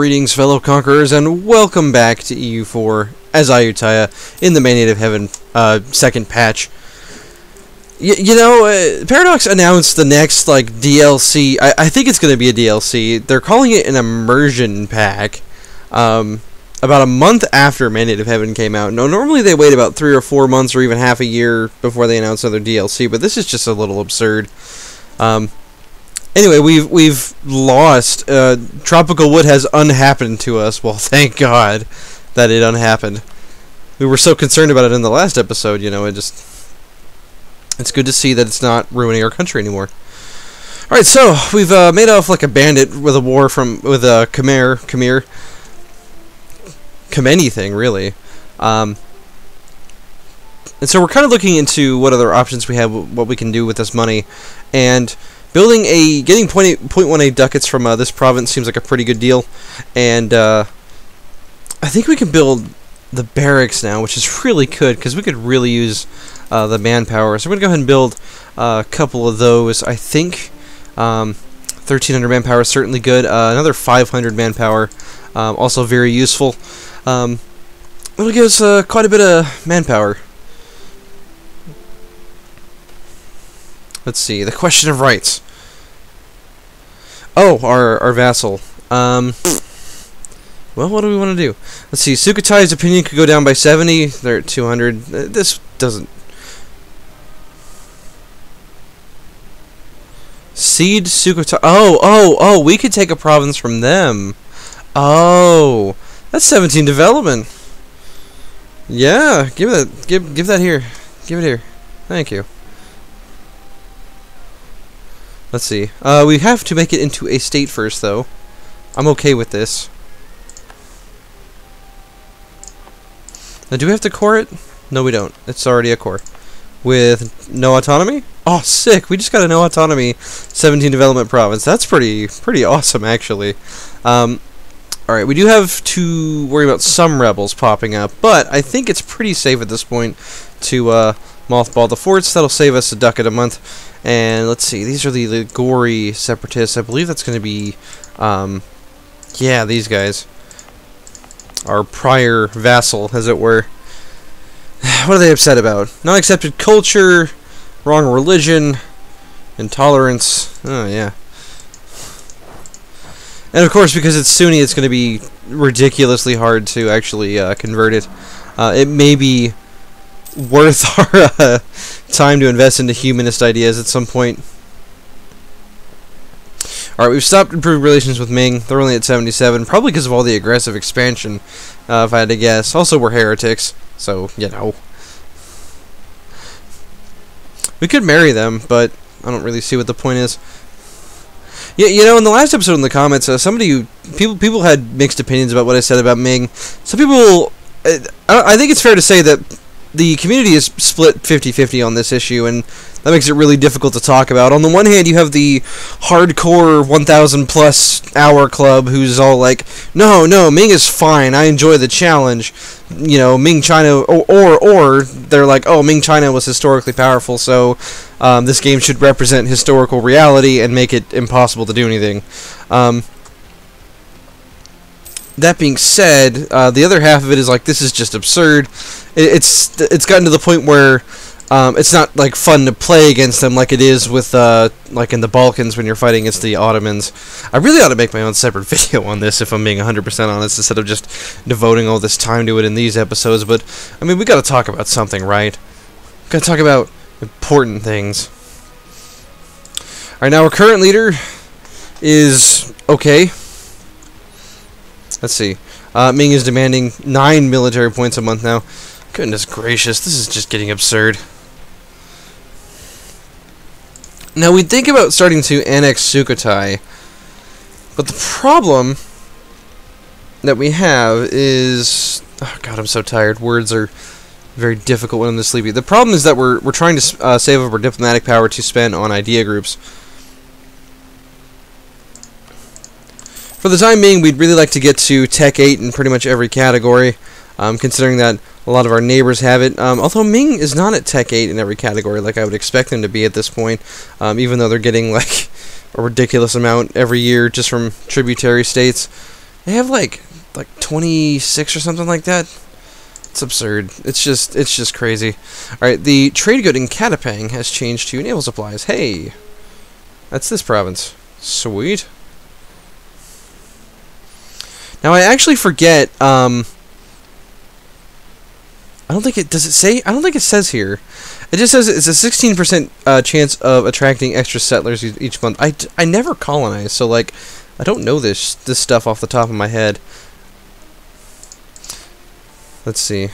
Greetings, fellow conquerors, and welcome back to EU4 as Ayuthayya in the May Native Heaven second patch. Paradox announced the next DLC. I think it's going to be a DLC. They're calling it an immersion pack. About a month after May Native Heaven came out. No, normally they wait about 3 or 4 months or even half a year before they announce another DLC, but this is just a little absurd. Anyway, we've lost. Tropical wood has unhappened to us. Well, thank God that it unhappened. We were so concerned about it in the last episode. It's good to see that it's not ruining our country anymore. All right, so we've made off like a bandit with a war with a Khmer. Anything really, and so we're kind of looking into what other options we have, what we can do with this money, and getting 0.18 ducats from this province seems like a pretty good deal, and I think we can build the barracks now, which is really good because we could really use the manpower. So we're gonna go ahead and build a couple of those. I think 1,300 manpower is certainly good. Another 500 manpower, also very useful. It'll give us quite a bit of manpower. Let's see, the question of rights. Oh, our vassal. Well, what do we want to do? Let's see, Sukhotai's opinion could go down by 70. They're at 200. This doesn't... Cede Sukhotai... Oh, we could take a province from them. Oh... That's 17 development. Yeah, give that here. Give it here. Thank you. Let's see. We have to make it into a state first, though. I'm okay with this. Now, do we have to core it? No, we don't. It's already a core. With no autonomy? Oh, sick! We just got a no autonomy 17 development province. That's pretty awesome, actually. Alright, we do have to worry about some rebels popping up, but I think it's pretty safe at this point to mothball the forts. That'll save us a ducat a month. And let's see, these are the Ligori separatists. I believe that's going to be, yeah, these guys. Our prior vassal, as it were. What are they upset about? Not accepted culture, wrong religion, intolerance. Oh, yeah. And of course, because it's Sunni, it's going to be ridiculously hard to actually convert it. It may be worth our time to invest into humanist ideas at some point. Alright, we've stopped improving relations with Ming. They're only at 77, probably because of all the aggressive expansion, if I had to guess. Also, we're heretics, so, We could marry them, but I don't really see what the point is. Yeah, in the last episode in the comments, people had mixed opinions about what I said about Ming. Some people, I think it's fair to say that the community is split 50-50 on this issue, and that makes it really difficult to talk about. On the one hand, you have the hardcore 1,000+ hour club who's all like, no, Ming is fine, I enjoy the challenge. Ming China, or they're like, oh, Ming China was historically powerful, so this game should represent historical reality and make it impossible to do anything. That being said, the other half of it is like, this is just absurd. It's gotten to the point where it's not like fun to play against them like it is with like in the Balkans when you're fighting against the Ottomans. I really ought to make my own separate video on this if I'm being 100% honest, instead of just devoting all this time to it in these episodes. But I mean, we got to talk about something, right? Got to talk about important things. All right, now our current leader is okay. Let's see. Ming is demanding 9 military points a month now. Goodness gracious, this is just getting absurd. Now, we'd think about starting to annex Sukhotai, but the problem that we have is... Oh, God, I'm so tired. Words are very difficult when I'm this sleepy. The problem is that we're trying to save up our diplomatic power to spend on idea groups. For the time being, we'd really like to get to Tech 8 in pretty much every category, considering that a lot of our neighbors have it. Although Ming is not at Tech 8 in every category like I would expect them to be at this point, even though they're getting like a ridiculous amount every year just from tributary states. They have like 26 or something like that. It's absurd. It's just crazy. Alright, the trade good in Katapang has changed to naval supplies. Hey! That's this province. Sweet. Now I actually forget, I don't think it, does it say? I don't think it says here. It just says it's a 16% chance of attracting extra settlers each month. I never colonize, so like, I don't know this stuff off the top of my head. Let's see.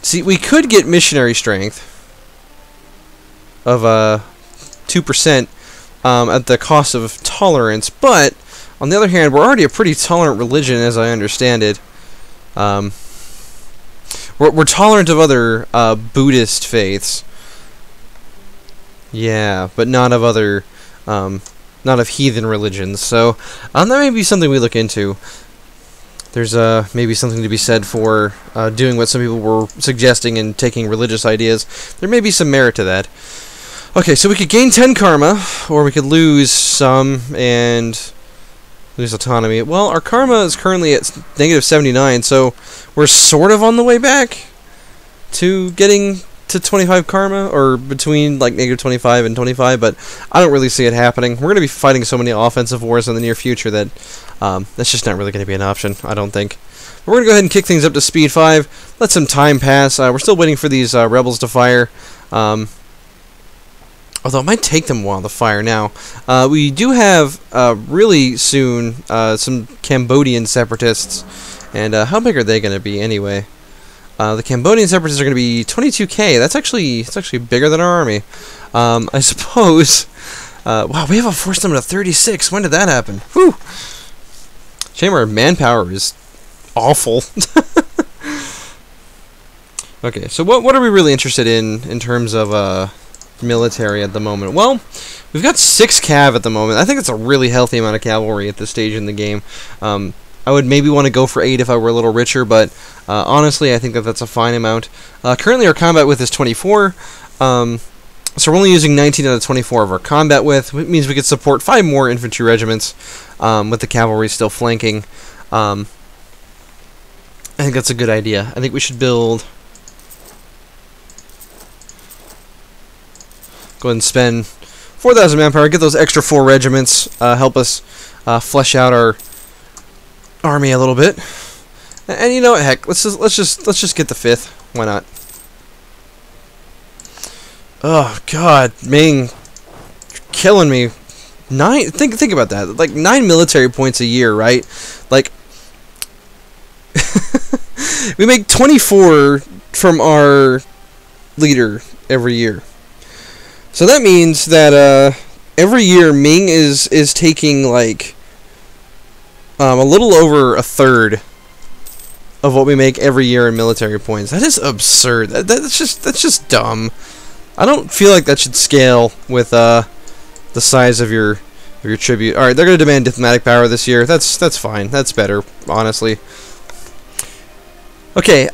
See, we could get missionary strength of 2% at the cost of tolerance, but on the other hand, we're already a pretty tolerant religion, as I understand it. We're tolerant of other Buddhist faiths. Yeah, but not of other, not of heathen religions. So that may be something we look into. There's maybe something to be said for doing what some people were suggesting and taking religious ideas. There may be some merit to that. Okay, so we could gain 10 karma, or we could lose some and lose autonomy. Well, our karma is currently at -79, so we're sort of on the way back to getting to 25 karma, or between like -25 and 25, but I don't really see it happening. We're going to be fighting so many offensive wars in the near future that that's just not really going to be an option, I don't think. But we're going to go ahead and kick things up to speed 5, let some time pass. We're still waiting for these rebels to fire. Although it might take them a while to fire now. We do have, really soon, some Cambodian separatists. And how big are they going to be anyway? The Cambodian separatists are going to be 22k. It's actually bigger than our army. I suppose. Wow, we have a force limit of 36. When did that happen? Whew. Shame our manpower is awful. Okay, so what are we really interested in terms of military at the moment? Well, we've got 6 cav at the moment. I think it's a really healthy amount of cavalry at this stage in the game. I would maybe want to go for 8 if I were a little richer, but honestly, I think that's a fine amount. Currently, our combat width is 24, so we're only using 19 out of 24 of our combat width. It means we could support 5 more infantry regiments with the cavalry still flanking. I think that's a good idea. I think we should build... Go ahead and spend 4,000 manpower, get those extra 4 regiments, help us flesh out our army a little bit. And you know what, heck, let's just get the 5th. Why not? Oh God, Ming, you're killing me. 9. Think about that. Like 9 military points a year, right? Like we make 24 from our leader every year. So that means that every year Ming is taking like a little over 1/3 of what we make every year in military points. That is absurd. That's just dumb. I don't feel like that should scale with the size of your tribute. All right, they're going to demand diplomatic power this year. That's fine. That's better, honestly. Okay,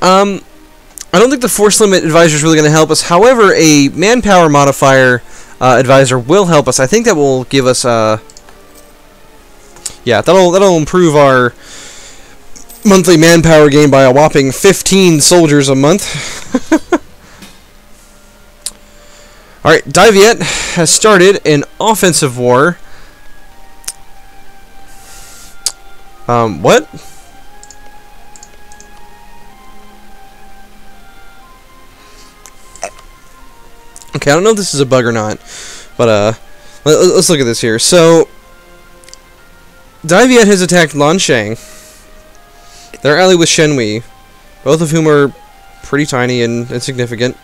I don't think the force limit advisor is really going to help us. However, a manpower modifier advisor will help us. I think that will give us yeah, that'll improve our monthly manpower gain by a whopping 15 soldiers a month. All right, Dai Viet has started an offensive war. What? Okay, I don't know if this is a bug or not, but let's look at this here. So, Dai Viet has attacked Lanshang. They're allied with Shenhui, both of whom are pretty tiny and insignificant.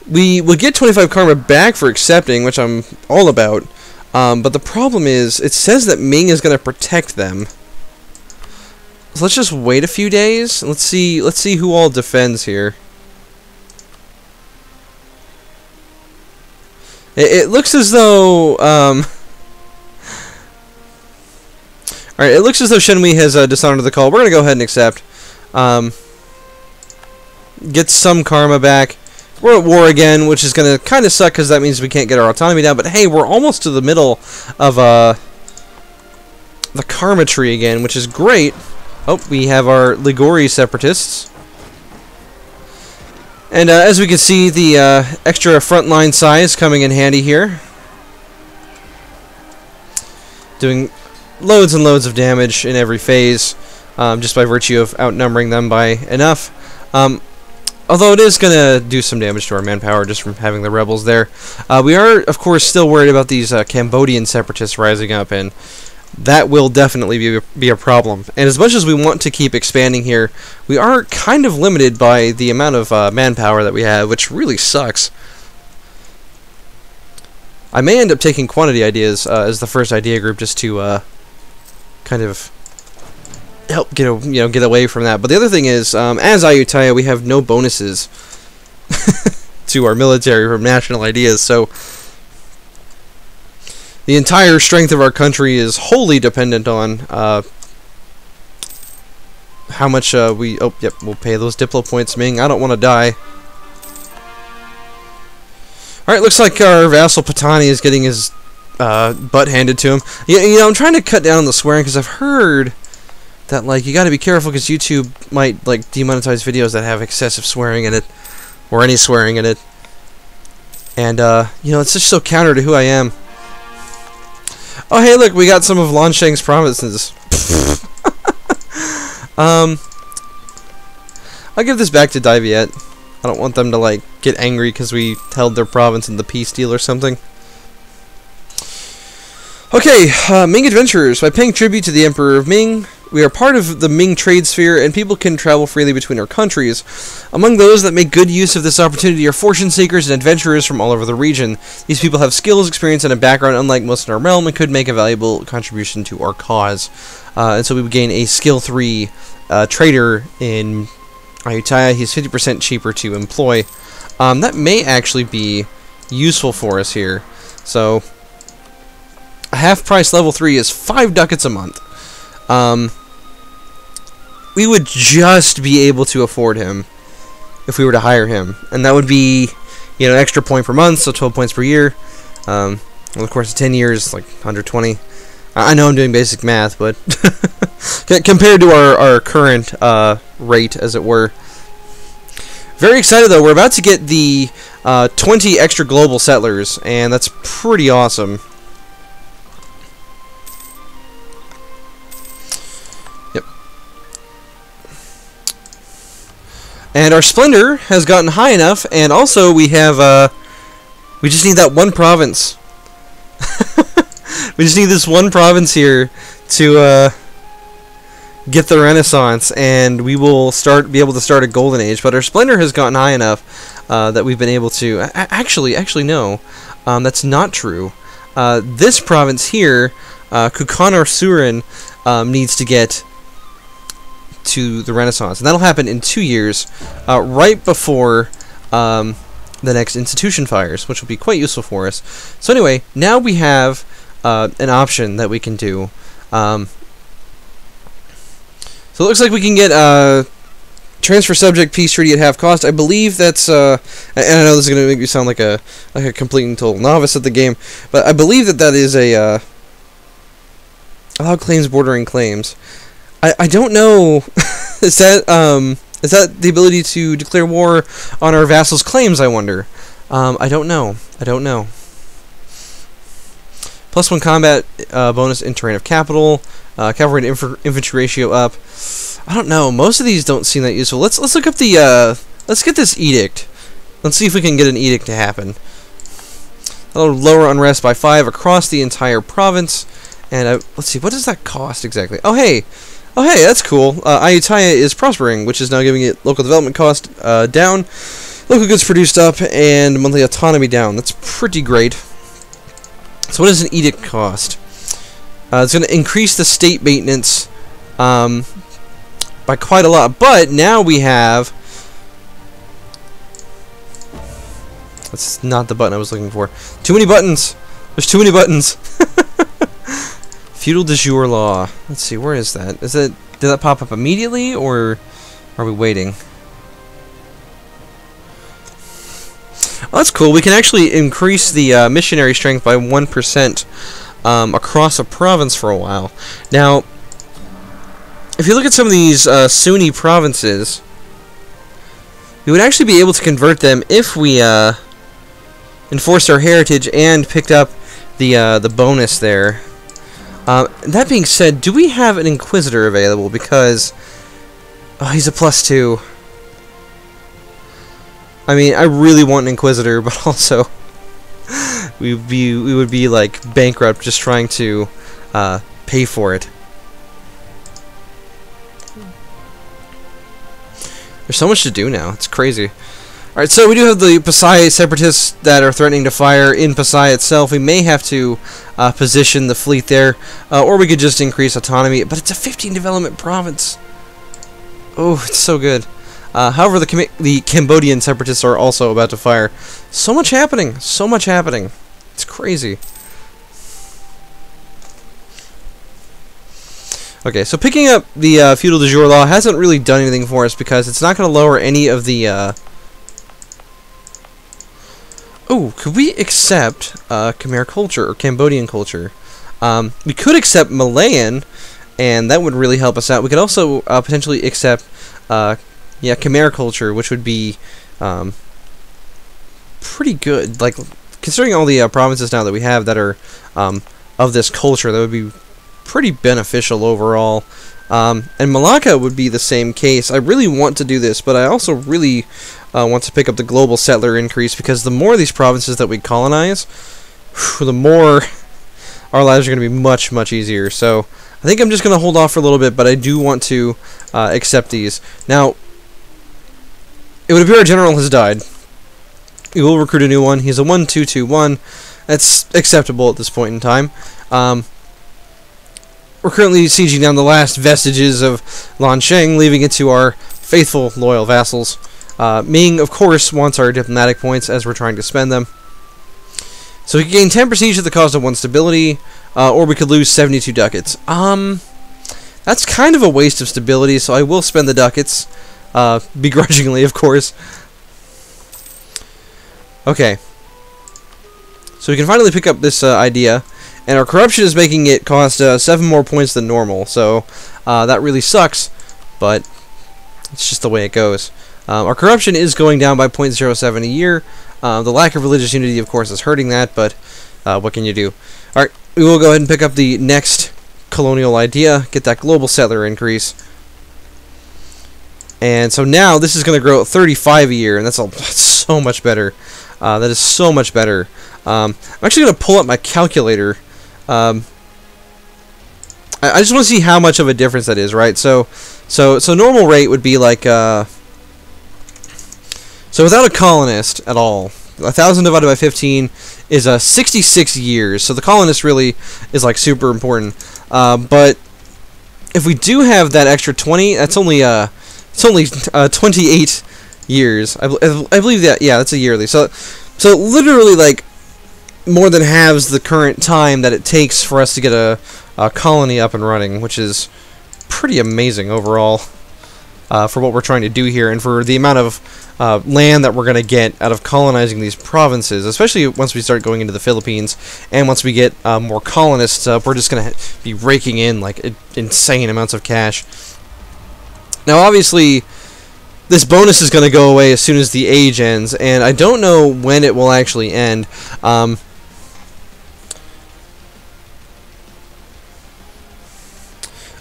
We will get 25 karma back for accepting, which I'm all about. But the problem is, it says that Ming is going to protect them. So let's just wait a few days. Let's see who all defends here. It looks as though alright, it looks as though Shenhui has dishonored the call. We're gonna go ahead and accept. Get some karma back. We're at war again, which is gonna kinda suck because that means we can't get our autonomy down, but hey, we're almost to the middle of the karma tree again, which is great. Oh, we have our Ligori separatists. And as we can see, the extra frontline size coming in handy here. Doing loads and loads of damage in every phase, just by virtue of outnumbering them by enough. Although it is going to do some damage to our manpower just from having the rebels there. We are, of course, still worried about these Cambodian separatists rising up, and that will definitely be a problem. And as much as we want to keep expanding here, we are kind of limited by the amount of manpower that we have, which really sucks. I may end up taking quantity ideas as the first idea group just to kind of help get away from that. But the other thing is, as Ayuthayya, we have no bonuses to our military from national ideas, so the entire strength of our country is wholly dependent on how much we... Oh, yep, we'll pay those Diplo points, Ming. I don't want to die. Alright, looks like our vassal Patani is getting his butt handed to him. You know, I'm trying to cut down on the swearing because I've heard that, like, you gotta be careful because YouTube might, like, demonetize videos that have excessive swearing in it, or any swearing in it. And, you know, it's just so counter to who I am. Oh, hey, look, we got some of Lansheng's provinces. I'll give this back to Dai Viet. I don't want them to, like, get angry because we held their province in the peace deal or something. Okay, Ming adventurers. By paying tribute to the Emperor of Ming, we are part of the Ming trade sphere, and people can travel freely between our countries. Among those that make good use of this opportunity are fortune seekers and adventurers from all over the region. These people have skills, experience, and a background unlike most in our realm, and could make a valuable contribution to our cause. And so we would gain a skill 3 trader in Ayuthayya. He's 50% cheaper to employ. That may actually be useful for us here. So a half price level 3 is 5 ducats a month. We would just be able to afford him if we were to hire him, and that would be, you know, extra point per month, so 12 points per year. Well, of course, 10 years, like 120. I know I'm doing basic math, but compared to our current rate, as it were. Very excited though. We're about to get the 20 extra global settlers, and that's pretty awesome. And our splendor has gotten high enough, and also we have, we just need that one province. We just need this one province here to get the Renaissance, and we will be able to start a golden age. But our splendor has gotten high enough that we've been able to... Actually no. That's not true. This province here, Kukanar Surin, needs to get to the Renaissance, and that'll happen in 2 years, right before the next institution fires, which will be quite useful for us. So anyway, now we have an option that we can do. So it looks like we can get transfer subject peace treaty at half cost. I believe that's and I know this is going to make me sound like a complete and total novice at the game, but I believe that is a allow claims bordering claims. I don't know. Is that the ability to declare war on our vassals' claims, I wonder? I don't know. +1 combat bonus in terrain of capital. Cavalry to infantry ratio up. I don't know. Most of these don't seem that useful. Let's look up the let's get this edict. Let's see if we can get an edict to happen. That'll lower unrest by 5 across the entire province. And let's see, what does that cost exactly? Oh hey, that's cool. Ayuthayya is prospering, which is now giving it local development cost down, local goods produced up, and monthly autonomy down. That's pretty great. So what does an edict cost? It's going to increase the state maintenance by quite a lot, but now we have... That's not the button I was looking for. Too many buttons! There's too many buttons! Feudal de jure law. Let's see, where is that? Did that pop up immediately, or are we waiting? Oh, that's cool. We can actually increase the missionary strength by 1%. across a province for a while. Now, if you look at some of these Sunni provinces, we would actually be able to convert them if we enforced our heritage and picked up the bonus there. That being said, do we have an Inquisitor available? Because he's a +2. I mean, I really want an Inquisitor, but also we would be like bankrupt just trying to pay for it. There's so much to do now. It's crazy. Alright, so we do have the Pasai separatists that are threatening to fire in Pasai itself. We may have to position the fleet there, or we could just increase autonomy. But it's a 15 development province. Oh, it's so good. However, the Cambodian separatists are also about to fire. So much happening. So much happening. It's crazy. Okay, so picking up the feudal de jure law hasn't really done anything for us because it's not going to lower any of the... Oh, could we accept Khmer culture or Cambodian culture? We could accept Malayan, and that would really help us out. We could also potentially accept Khmer culture, which would be pretty good. Like, considering all the provinces now that we have that are of this culture, that would be pretty beneficial overall. And Malacca would be the same case. I really want to do this, but I also really want to pick up the global settler increase, because the more of these provinces that we colonize, the more our lives are going to be much, much easier. So I think I'm just going to hold off for a little bit, but I do want to accept these. Now, it would appear our general has died. We will recruit a new one. He's a 1-2-2-1. That's acceptable at this point in time. We're currently sieging down the last vestiges of Lansheng, leaving it to our faithful, loyal vassals. Ming, of course, wants our diplomatic points as we're trying to spend them. So we can gain 10 prestige at the cost of 1 stability, or we could lose 72 ducats. That's kind of a waste of stability, so I will spend the ducats, begrudgingly, of course. Okay. So we can finally pick up this idea. And our corruption is making it cost 7 more points than normal, so that really sucks, but it's just the way it goes. Our corruption is going down by 0.07 a year. The lack of religious unity, of course, is hurting that, but what can you do? Alright, we will go ahead and pick up the next colonial idea, get that global settler increase. And so now this is going to grow at 35 a year, and that's so much better. That is so much better. I'm actually going to pull up my calculator. I just want to see how much of a difference that is, right? So normal rate would be like so without a colonist at all, 1,000 divided by 15 is 66 years. So the colonist really is like super important. But if we do have that extra 20, that's only 28 years. I believe that, yeah, that's a yearly. So literally like more than halves the current time that it takes for us to get a colony up and running, which is pretty amazing overall for what we're trying to do here, and for the amount of land that we're going to get out of colonizing these provinces, especially once we start going into the Philippines, and once we get more colonists up, we're just going to be raking in like insane amounts of cash. Now, obviously, this bonus is going to go away as soon as the age ends, and I don't know when it will actually end.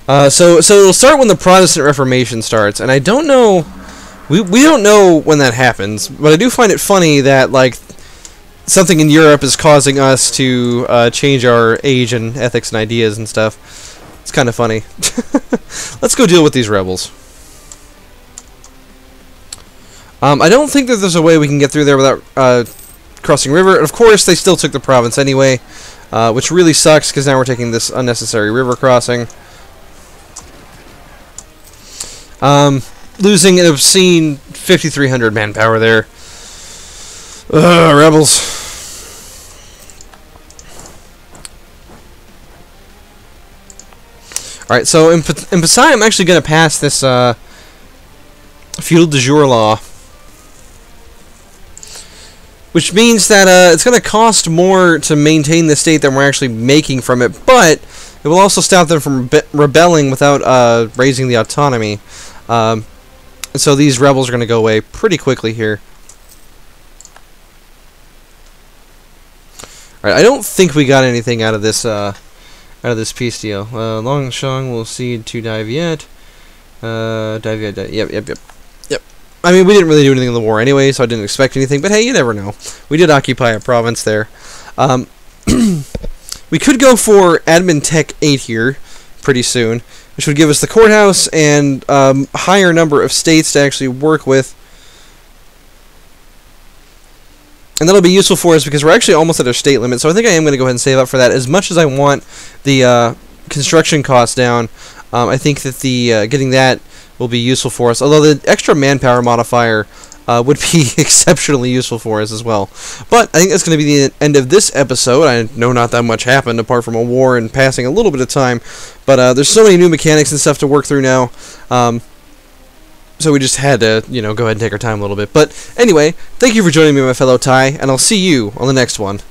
So it'll start when the Protestant Reformation starts, and I don't know, we don't know when that happens, but I do find it funny that, like, something in Europe is causing us to change our age and ethics and ideas and stuff. It's kind of funny. Let's go deal with these rebels. I don't think that there's a way we can get through there without crossing river. And of course, they still took the province anyway, which really sucks, because now we're taking this unnecessary river crossing. Losing an obscene 5,300 manpower there. Rebels. Alright, so in Pasai, I'm actually going to pass this feudal de jure law. which means that it's going to cost more to maintain the state than we're actually making from it, but it will also stop them from rebelling without raising the autonomy. So these rebels are going to go away pretty quickly here. Alright, I don't think we got anything out of this peace deal. Longshong will cede to Daviet. Yep. I mean, we didn't really do anything in the war anyway, so I didn't expect anything, but hey, you never know. We did occupy a province there. We could go for Admin Tech 8 here pretty soon, which would give us the courthouse and higher number of states to actually work with. And that'll be useful for us because we're actually almost at our state limit, so I think I am going to go ahead and save up for that. As much as I want the construction costs down, I think that the getting that will be useful for us, although the extra manpower modifier would be exceptionally useful for us as well. But I think that's going to be the end of this episode. I know not that much happened apart from a war and passing a little bit of time, but there's so many new mechanics and stuff to work through now. So we just had to, go ahead and take our time a little bit. But anyway, thank you for joining me, my fellow Thai, and I'll see you on the next one.